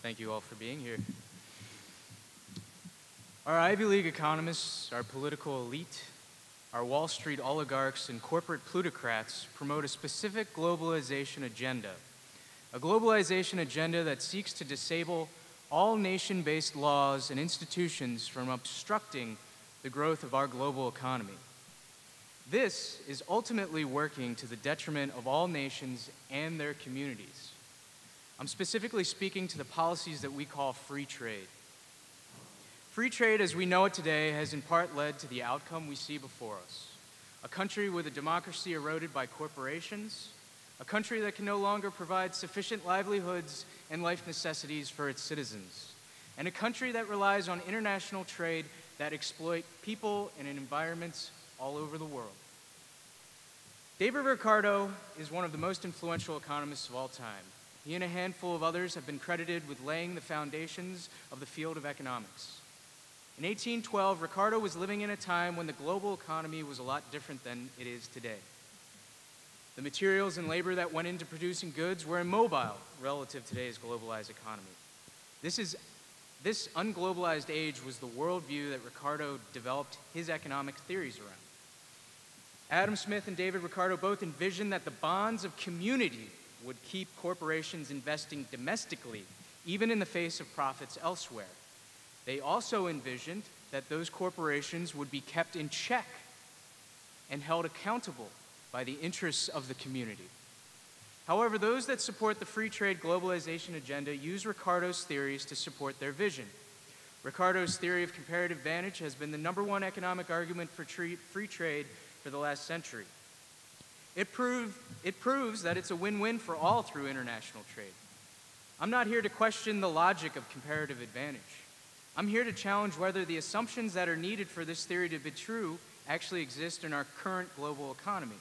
Thank you all for being here. Our Ivy League economists, our political elite, our Wall Street oligarchs, and corporate plutocrats promote a specific globalization agenda. A globalization agenda that seeks to disable all nation-based laws and institutions from obstructing the growth of our global economy. This is ultimately working to the detriment of all nations and their communities. I'm specifically speaking to the policies that we call free trade. Free trade as we know it today has in part led to the outcome we see before us. A country with a democracy eroded by corporations, a country that can no longer provide sufficient livelihoods and life necessities for its citizens, and a country that relies on international trade that exploit people and environments all over the world. David Ricardo is one of the most influential economists of all time. He and a handful of others have been credited with laying the foundations of the field of economics. In 1812, Ricardo was living in a time when the global economy was a lot different than it is today. The materials and labor that went into producing goods were immobile relative to today's globalized economy. This unglobalized age was the worldview that Ricardo developed his economic theories around. Adam Smith and David Ricardo both envisioned that the bonds of community would keep corporations investing domestically, even in the face of profits elsewhere. They also envisioned that those corporations would be kept in check and held accountable by the interests of the community. However, those that support the free trade globalization agenda use Ricardo's theories to support their vision. Ricardo's theory of comparative advantage has been the #1 economic argument for free trade for the last century. It proves that it's a win-win for all through international trade. I'm not here to question the logic of comparative advantage. I'm here to challenge whether the assumptions that are needed for this theory to be true actually exist in our current global economy.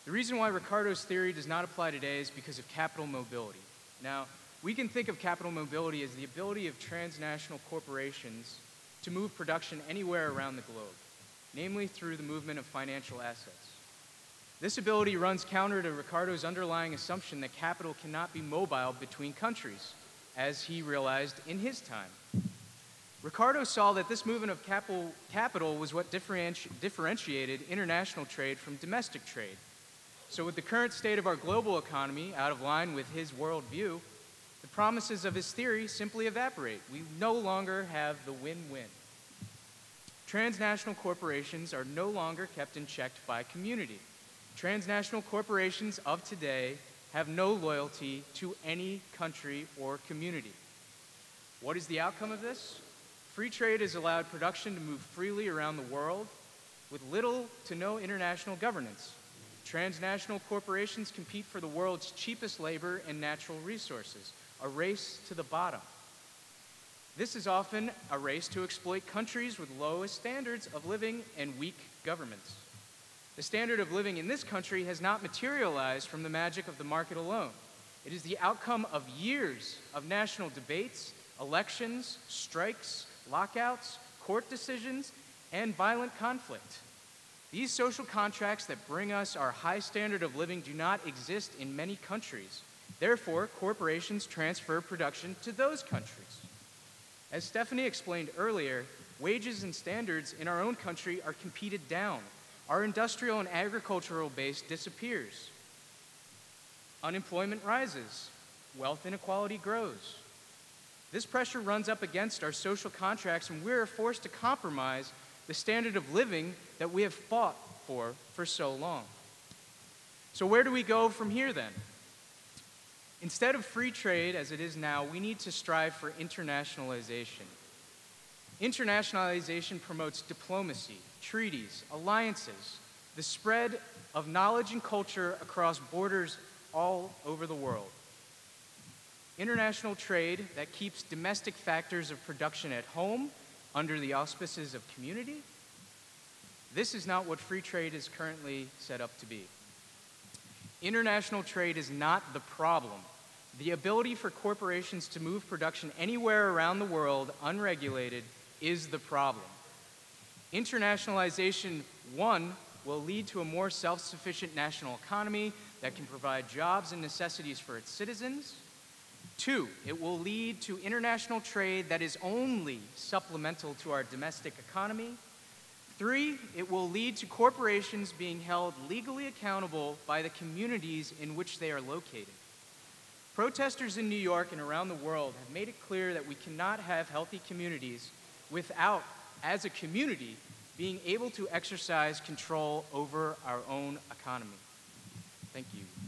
The reason why Ricardo's theory does not apply today is because of capital mobility. Now, we can think of capital mobility as the ability of transnational corporations to move production anywhere around the globe, namely through the movement of financial assets. This ability runs counter to Ricardo's underlying assumption that capital cannot be mobile between countries, as he realized in his time. Ricardo saw that this movement of capital was what differentiated international trade from domestic trade. So with the current state of our global economy out of line with his worldview, the promises of his theory simply evaporate. We no longer have the win-win. Transnational corporations are no longer kept in check by community. Transnational corporations of today have no loyalty to any country or community. What is the outcome of this? Free trade has allowed production to move freely around the world with little to no international governance. Transnational corporations compete for the world's cheapest labor and natural resources, a race to the bottom. This is often a race to exploit countries with lowest standards of living and weak governments. The standard of living in this country has not materialized from the magic of the market alone. It is the outcome of years of national debates, elections, strikes, lockouts, court decisions, and violent conflict. These social contracts that bring us our high standard of living do not exist in many countries. Therefore, corporations transfer production to those countries. As Stephanie explained earlier, wages and standards in our own country are competed down. Our industrial and agricultural base disappears. Unemployment rises. Wealth inequality grows. This pressure runs up against our social contracts, and we're forced to compromise the standard of living that we have fought for so long. So where do we go from here then? Instead of free trade as it is now, we need to strive for internationalization. Internationalization promotes diplomacy, treaties, alliances, the spread of knowledge and culture across borders all over the world. International trade that keeps domestic factors of production at home under the auspices of community. This is not what free trade is currently set up to be. International trade is not the problem. The ability for corporations to move production anywhere around the world unregulated is the problem. Internationalization, one, will lead to a more self-sufficient national economy that can provide jobs and necessities for its citizens. 2, it will lead to international trade that is only supplemental to our domestic economy. 3, it will lead to corporations being held legally accountable by the communities in which they are located. Protesters in New York and around the world have made it clear that we cannot have healthy communities without, as a community, being able to exercise control over our own economy. Thank you.